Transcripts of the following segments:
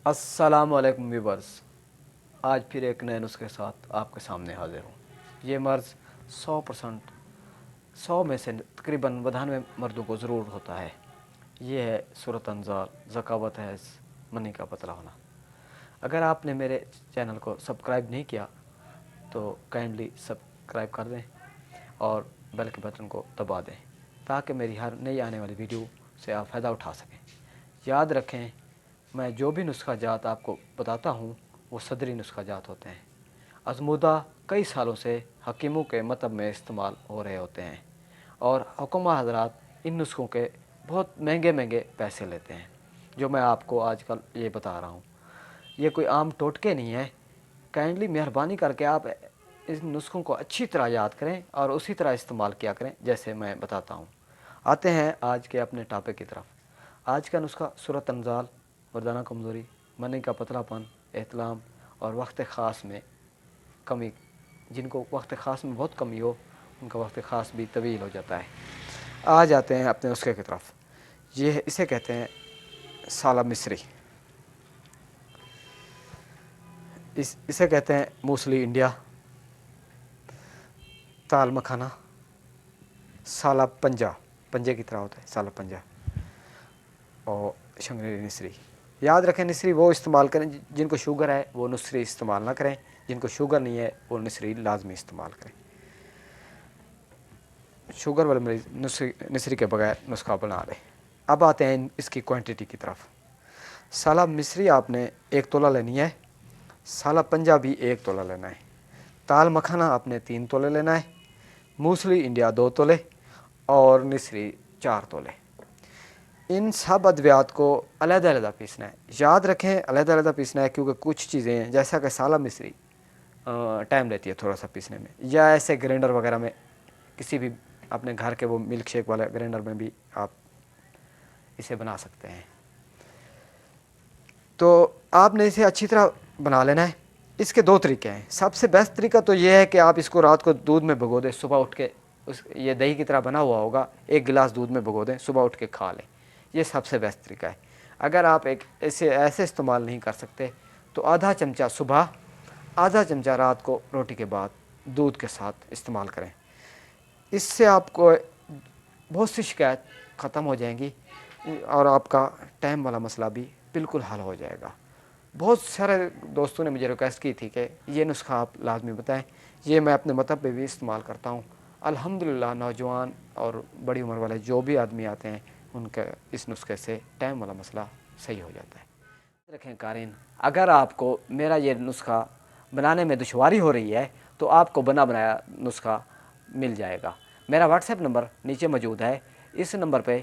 अस्सलाम वालेकुम व्यूवर्स। आज फिर एक नए नुस्खे के साथ आपके सामने हाजिर हूँ। ये मर्ज़ 100% 100 में से तकरीबन 92 मर्दों को ज़रूर होता है। ये है सूरत अंज़ाल, ज़कावत है मनी का पतला होना। अगर आपने मेरे चैनल को सब्सक्राइब नहीं किया तो काइंडली सब्सक्राइब कर दें और बेल के बटन को दबा दें ताकि मेरी हर नई आने वाली वीडियो से आप फ़ायदा उठा सकें। याद रखें, मैं जो भी नुस्खा जात आपको बताता हूँ वो सदरी नुस्खा जात होते हैं। आज़मूदा कई सालों से हकीमों के मतब में इस्तेमाल हो रहे होते हैं और हुक्मा हज़रात इन नुस्खों के बहुत महंगे महंगे पैसे लेते हैं। जो मैं आपको आजकल ये बता रहा हूँ ये कोई आम टोटके नहीं है। काइंडली मेहरबानी करके आप इस नुस्खों को अच्छी तरह याद करें और उसी तरह इस्तेमाल किया करें जैसे मैं बताता हूँ। आते हैं आज के अपने टॉपिक की तरफ। आज का नुस्खा सूरत अंज़ाल, मर्दाना कमज़ोरी, मनी का पतलापन, एहतलाम और वक्त ख़ास में कमी। जिनको वक्त ख़ास में बहुत कमी हो उनका वक्त ख़ास भी तवील हो जाता है। आ जाते हैं अपने नुस्खे की तरफ। ये इसे कहते हैं साला मिस्री, इसे कहते हैं मूसली इंडिया, ताल मखाना, साला पंजा, पंजे की तरह होता है साला पंजा, और शंगरेरी निसरी। याद रखें, निसरी वो इस्तेमाल करें जिनको शुगर है, वो निसरी इस्तेमाल ना करें। जिनको शुगर नहीं है वो निसरी लाजमी इस्तेमाल करें। शुगर वाले मरीज निसरी के बगैर नुस्खा बना लें। अब आते हैं इसकी क्वांटिटी की तरफ। साला मिस्री आपने 1 तोला लेनी है। साला पंजा भी 1 तोला लेना है। ताल मखाना आपने 3 तोले लेना है। मूसली इंडिया 2 तोले और निसरी 4 तोले। इन सब अद्वियात को अलग-अलग पीसना है। याद रखें, अलग-अलग पीसना है क्योंकि कुछ चीज़ें हैं जैसा कि साला मिस्री टाइम लेती है थोड़ा सा पीसने में, या ऐसे ग्राइंडर वगैरह में, किसी भी अपने घर के वो मिल्क शेक वाले ग्राइंडर में भी आप इसे बना सकते हैं। तो आपने इसे अच्छी तरह बना लेना है। इसके 2 तरीके हैं। सबसे बेस्ट तरीका तो ये है कि आप इसको रात को दूध में भिगो दें, सुबह उठ के ये दही की तरह बना हुआ होगा, 1 गिलास दूध में भिगो दें, सुबह उठ के खा लें। ये सबसे बेस्ट तरीका है। अगर आप इसे ऐसे इस्तेमाल नहीं कर सकते तो आधा चमचा सुबह, आधा चमचा रात को रोटी के बाद दूध के साथ इस्तेमाल करें। इससे आपको बहुत सी शिकायत ख़त्म हो जाएंगी और आपका टाइम वाला मसला भी बिल्कुल हल हो जाएगा। बहुत सारे दोस्तों ने मुझे रिक्वेस्ट की थी कि ये नुस्खा आप लाजमी बताएं। ये मैं अपने मतलब पे भी इस्तेमाल करता हूँ। अल्हम्दुलिल्लाह नौजवान और बड़ी उम्र वाले जो भी आदमी आते हैं उनके इस नुस्खे से टाइम वाला मसला सही हो जाता है। रखें कारीन, अगर आपको मेरा ये नुस्खा बनाने में दुश्वारी हो रही है तो आपको बना बनाया नुस्खा मिल जाएगा। मेरा व्हाट्सएप नंबर नीचे मौजूद है। इस नंबर पे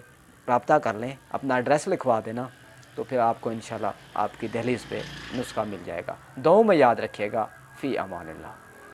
रब्ता कर लें, अपना एड्रेस लिखवा देना, तो फिर आपको इंशाल्लाह आपकी दहलीज़ पे नुस्खा मिल जाएगा। दुआओं में याद रखिएगा। फ़ी अमानिल्लाह।